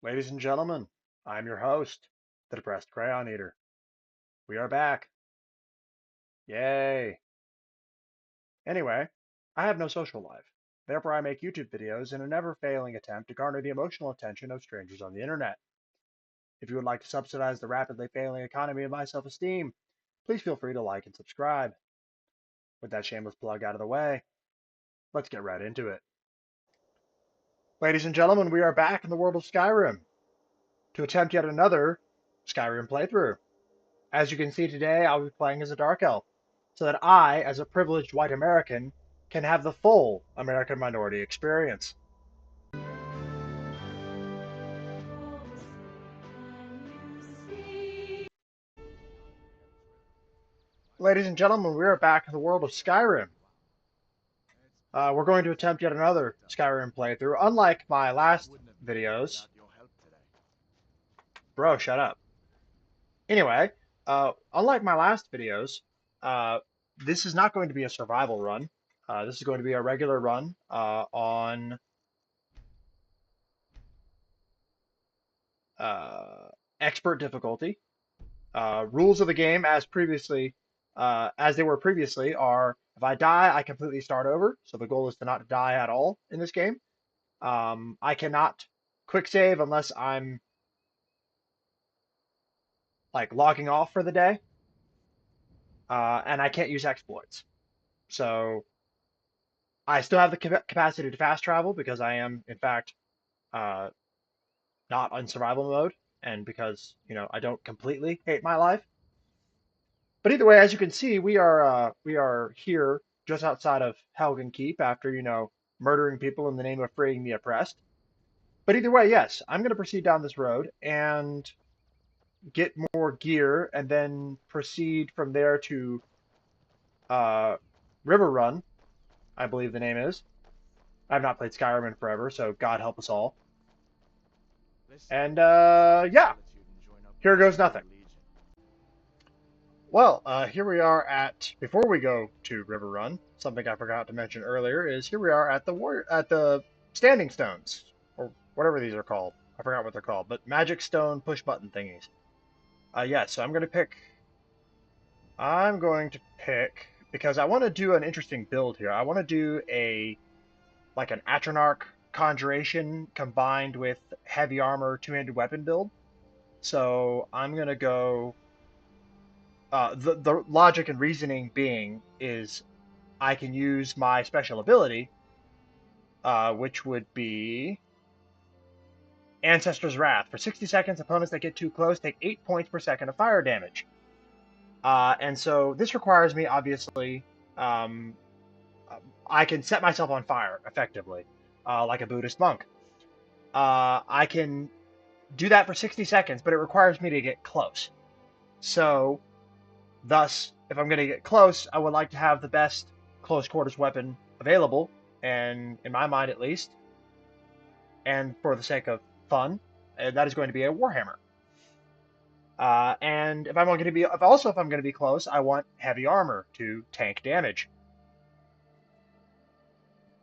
Ladies and gentlemen, I'm your host, the Depressed Crayon Eater. We are back. Yay. Anyway, I have no social life. Therefore, I make YouTube videos in a never failing attempt to garner the emotional attention of strangers on the internet. If you would like to subsidize the rapidly failing economy of my self esteem, please feel free to like and subscribe. With that shameless plug out of the way, let's get right into it. Ladies and gentlemen, we are back in the world of Skyrim to attempt yet another Skyrim playthrough. As you can see today, I'll be playing as a Dark Elf, so that I, as a privileged white American, can have the full American minority experience. Ladies and gentlemen, we are back in the world of Skyrim. We're going to attempt yet another Skyrim playthrough. Unlike my last videos, bro, shut up. Anyway, unlike my last videos, uh, this is not going to be a survival run. This is going to be a regular run on uh, expert difficulty. Rules of the game, as they were previously, are if I die, I completely start over. So the goal is to not die at all in this game. I cannot quick save unless I'm like logging off for the day, and I can't use exploits. So I still have the capacity to fast travel because I am, in fact, uh, not on survival mode, and because I don't completely hate my life. But either way, as you can see, we are here just outside of Helgen Keep after murdering people in the name of freeing the oppressed. But either way, yes, I'm going to proceed down this road and get more gear, and then proceed from there to uh, River Run, I believe the name is. I've not played Skyrim in forever, so God help us all. And yeah, here goes nothing. Well, here we are before we go to River Run, something I forgot to mention earlier is here we are at the Standing Stones, or whatever these are called. I forgot what they're called, but Magic Stone push button thingies. Yeah, so I'm going to pick, because I want to do an interesting build here. I want to do like an Atronach Conjuration combined with heavy armor two-handed weapon build. So I'm gonna go. The logic and reasoning being is I can use my special ability, which would be Ancestor's Wrath. For 60 seconds, opponents that get too close take 8 points per second of fire damage. And so this requires me, obviously, um, I can set myself on fire effectively, like a Buddhist monk. I can do that for 60 seconds, but it requires me to get close. So, thus, if I'm going to get close, I would like to have the best close quarters weapon available, and in my mind at least, and for the sake of fun, that is going to be a Warhammer. And if I'm going to be close, I want heavy armor to tank damage.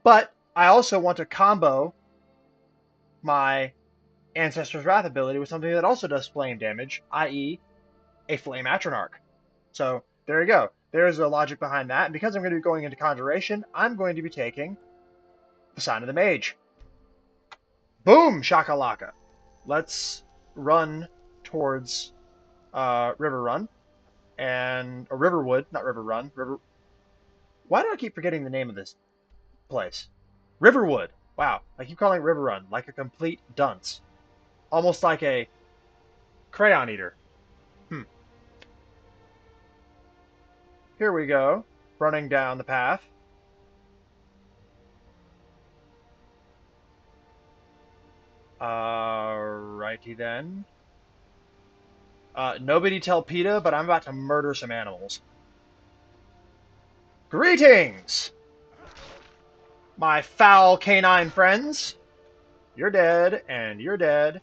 But I also want to combo my Ancestor's Wrath ability with something that also does flame damage, i.e., a Flame Atronach. So there you go. There's the logic behind that. And because I'm going to be going into Conjuration, I'm going to be taking the Sign of the Mage. Boom! Shakalaka. Let's run towards River Run or Riverwood, not River Run. Why do I keep forgetting the name of this place? Riverwood. Wow, I keep calling it River Run like a complete dunce, almost like a crayon eater. Hmm. Here we go, running down the path. Righty then. Nobody tell PETA, but I'm about to murder some animals. Greetings, my foul canine friends. You're dead, and you're dead.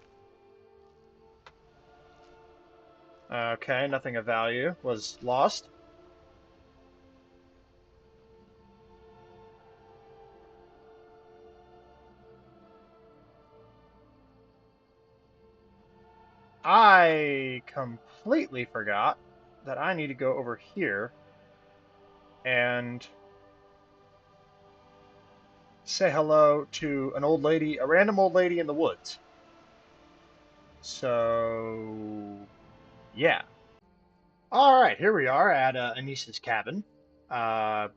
Okay, nothing of value was lost. I completely forgot that I need to go over here and say hello to an old lady, a random old lady in the woods. So, yeah. All right, here we are at Anissa's cabin. Uh,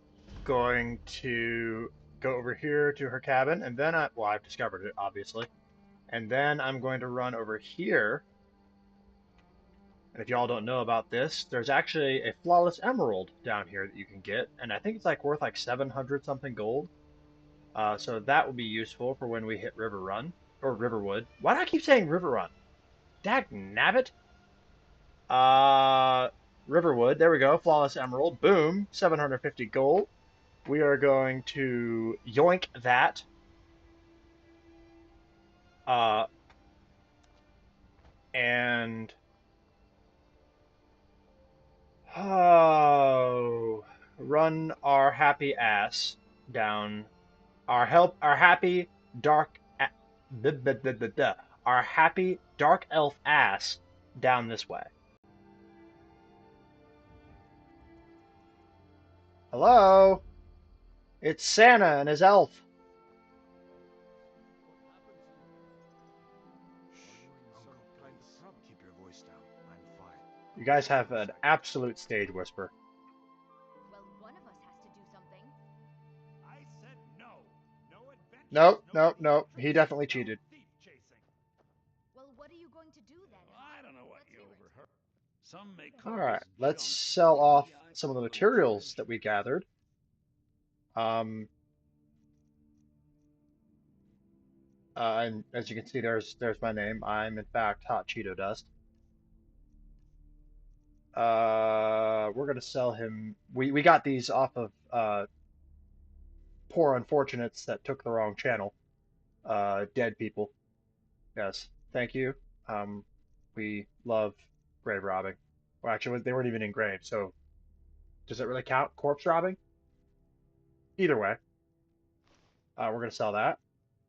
Going to go over here to her cabin, and then well, I've discovered it, obviously. And then I'm going to run over here. And if y'all don't know about this, there's actually a flawless emerald down here that you can get, and I think it's like worth like 700 something gold. So that will be useful for when we hit River Run or Riverwood. Why do I keep saying River Run? Dag nabbit. Uh, Riverwood. There we go. Flawless emerald. Boom. 750 gold. We are going to yoink that. Uh, and oh, run our happy ass down. Our happy dark, our happy dark elf ass down this way. Hello, it's Santa and his elf. You guys have an absolute stage whisper. Well, one of us has to do something. I said no. No adventure. Nope, nope, nope. He definitely cheated. Thief chasing. Well, what are you going to do then? I don't know what Let's you hear it. overheard. Some may All call right, this let's junk, sell but off maybe I some of the call it materials that old-fashioned. we gathered. Um, and as you can see, there's my name. I'm in fact Hot Cheeto Dust. We're gonna sell him. We got these off of poor unfortunates that took the wrong channel. Dead people. Yes, thank you. Um, we love grave robbing. Well, actually, they weren't even in graves, so does it really count? Corpse robbing? Either way, we're gonna sell that.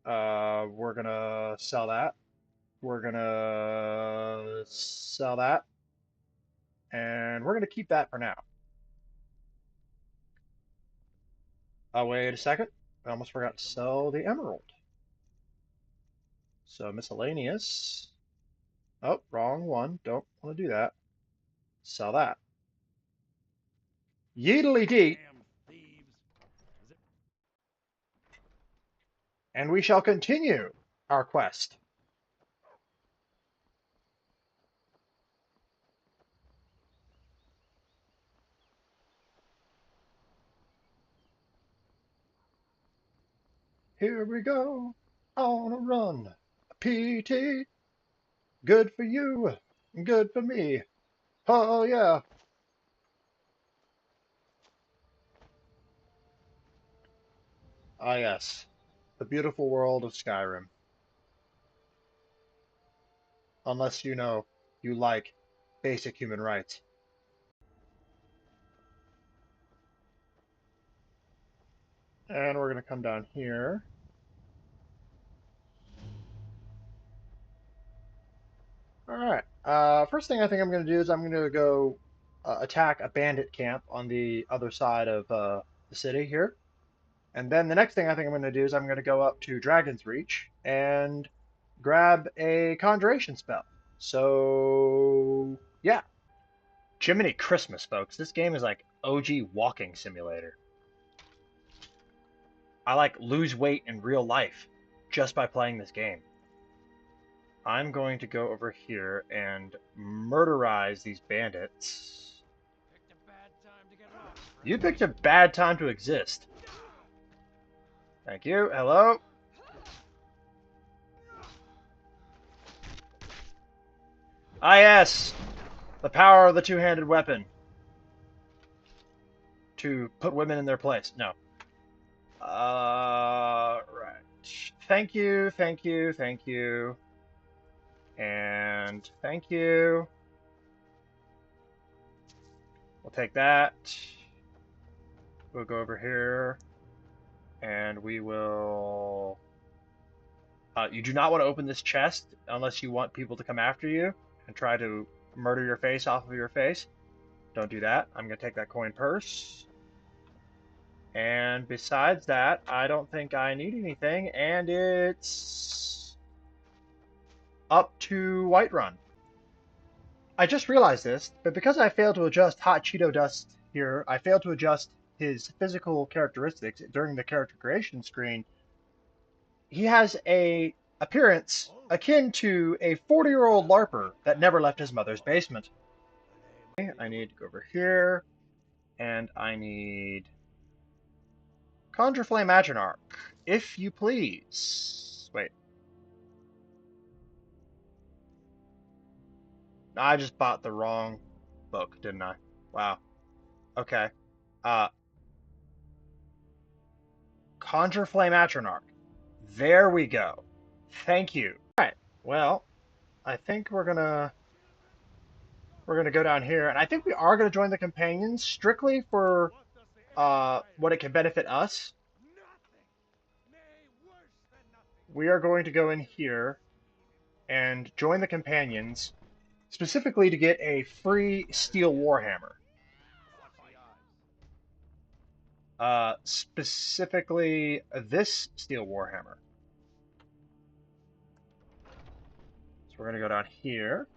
We're gonna sell that. We're gonna sell that, and we're gonna keep that for now. Oh, wait a second. I almost forgot to sell the emerald. So miscellaneous. Oh, wrong one. Don't want to do that. Sell that. Yeedly deet, Damn thieves. and we shall continue our quest. Here we go on a run. PT, good for you, good for me. Oh yeah. Ah yes, the beautiful world of Skyrim. Unless you know you like basic human rights. And we're gonna come down here. All right. First thing I think I'm gonna do is I'm gonna go attack a bandit camp on the other side of the city here. And then the next thing I think I'm going to do is I'm going to go up to Dragon's Reach and grab a conjuration spell. So, yeah. Jiminy Christmas, folks. This game is like OG walking simulator. I like lose weight in real life just by playing this game. I'm going to go over here and murderize these bandits. Picked a bad time to get lost. You picked a bad time to exist. Thank you. Hello. Ah, yes. The power of the two-handed weapon. To put women in their place. No. Right. Thank you, thank you, thank you. And thank you. We'll take that. We'll go over here. And we will... you do not want to open this chest unless you want people to come after you. and try to murder your face off of your face. Don't do that. I'm going to take that coin purse. And besides that, I don't think I need anything, and it's up to Whiterun. I just realized this, but because I failed to adjust Hot Cheeto Dust here, I failed to adjust his physical characteristics during the character creation screen. He has a appearance akin to a 40-year-old LARPer that never left his mother's basement. I need to go over here, and I need Conjure Flame Aginarch, if you please. Wait. I just bought the wrong book, didn't I? Wow. Okay. Uh, Conjure Flame Atronach. There we go. Thank you. All right. Well, I think we're gonna go down here, and I think we are gonna join the companions strictly for What does the Empire what it can expect? benefit us. Nothing. Nay, worse than nothing. We are going to go in here and join the companions specifically to get a free steel warhammer. What's the odds? Specifically this steel warhammer. So we're gonna go down here.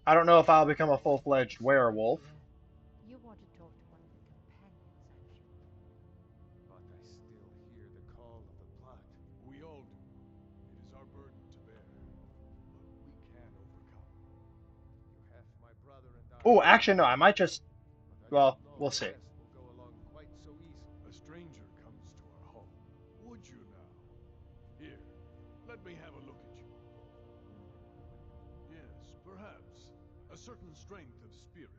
I don't know if I'll become a full-fledged werewolf. You want to talk to one of the companions, don't you? But I still hear the call of the blood. We all do. It is our burden to bear. But we can overcome. You have my brother and I. Oh, actually, no. I might just. But I Well, don't know we'll the see. rest will go along quite so easily. A stranger comes to our home. Would you now? Here, let me have a look at you. Yes, perhaps. A certain strength of spirit.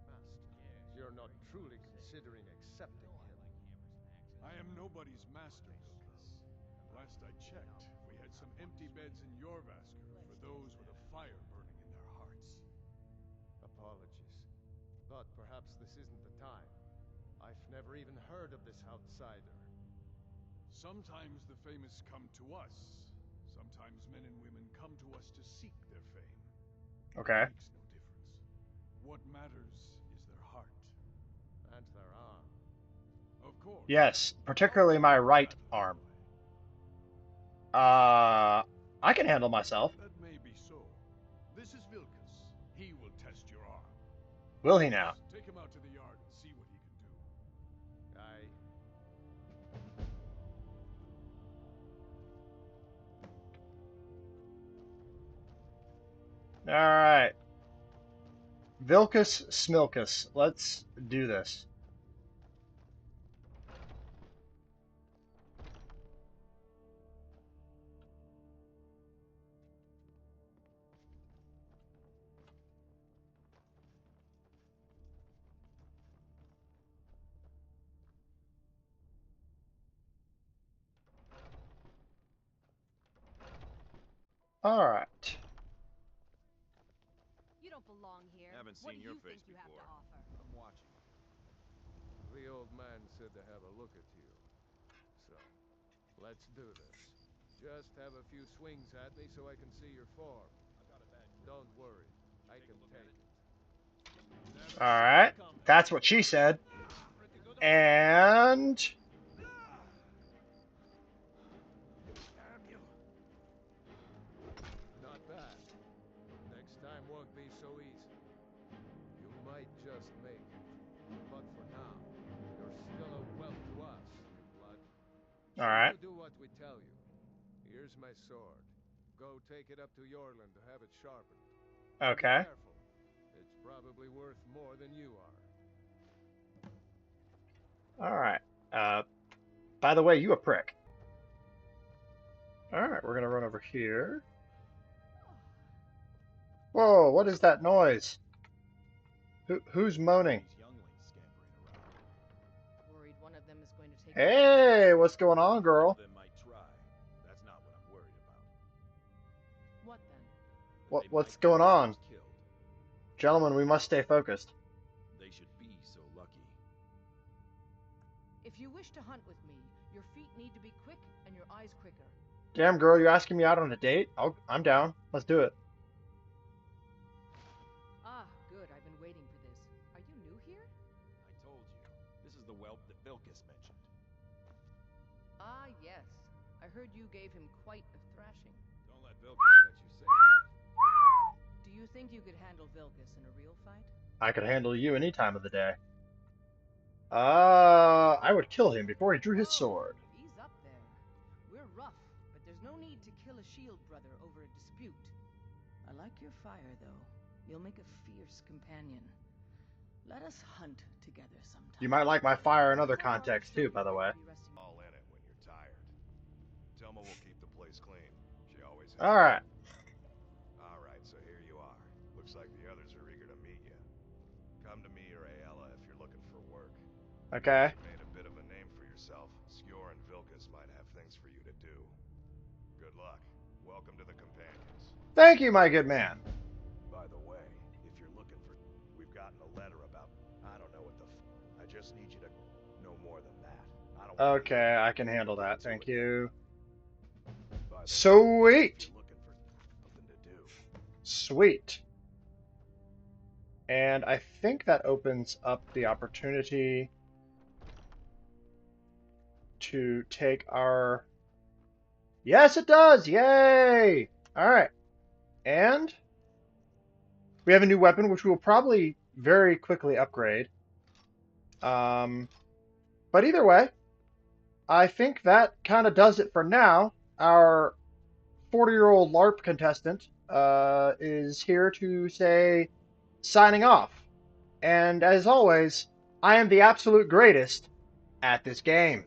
Master, you're not truly considering accepting him. I am nobody's master, Lucas. Last I checked, we had some empty beds in Jorvaskr for those with a fire burning in their hearts. Apologies. But perhaps this isn't the time. I've never even heard of this outsider. Sometimes the famous come to us. Sometimes men and women come to us to seek their fame. Okay. It makes no difference. What matters is their heart. And their arm. Of course. Yes, particularly my right arm. I can handle myself. That may be so. This is Vilkas. He will test your arm. Will he now? Take him out to the yard and see what he can do. I... All right. Vilkas Smilkus. Let's do this. All right. You don't belong here. Haven't What seen do your you think face you have to before. offer? I'm watching. The old man said to have a look at you. So, let's do this. Just have a few swings at me so I can see your form. Don't worry, I can take it. All right. That's what she said. And Damn you. Not bad. Next time won't be so easy. You might just make it. But for now, you're still a wealth to us, blood. all right. You do what we tell you. Here's my sword. Go take it up to Yorland to have it sharpened. Okay. Be careful. It's probably worth more than you are. All right. By the way, you a prick. All right, we're gonna run over here. Whoa, what is that noise? Who's moaning? These younglings scampering around. Worried one of them is going to take. Hey, what's going on, girl? They might try. That's not what I'm worried about. What then? That they What's might get going on? themselves killed. Gentlemen, we must stay focused. They should be so lucky. If you wish to hunt with me, your feet need to be quick and your eyes quicker. Damn girl, you asking me out on a date? I'm down. Let's do it. Ah, good. I've been waiting for this. Are you new here? I told you. This is the whelp that Vilcus mentioned. Ah, yes. I heard you gave him quite a thrashing. Don't let Vilcus catch you saying that. Do you think you could handle Vilcus in a real fight? I could handle you any time of the day. I would kill him before he drew his Whoa, sword. ease up there. We're rough, but there's no need to kill a shield brother over a dispute. I like your fire, though. You'll make a fierce companion. Let us hunt together sometime. You might like my fire in other Before our contexts too, by the way. be resting. All in it when you're tired. Thelma will keep the place clean. She always has. Alright. Alright, so here you are. Looks like the others are eager to meet you. Come to me or Ayala if you're looking for work. Okay. You made a bit of a name for yourself. Skjor and Vilcus might have things for you to do. Good luck. Welcome to the Companions. Thank you, my good man. By the way, if you're looking for... We've gotten a letter about... I don't know what the I just need you to... No more than that. I don't want to Okay, I can handle that. Thank you. By the way, if Sweet. you're looking for something to do. Sweet. And I think that opens up the opportunity to take our... Yes, it does! Yay! Alright. And we have a new weapon, which we will probably very quickly upgrade. But either way, I think that kind of does it for now. Our 40-year-old LARP contestant is here to say signing off. And as always, I am the absolute greatest at this game.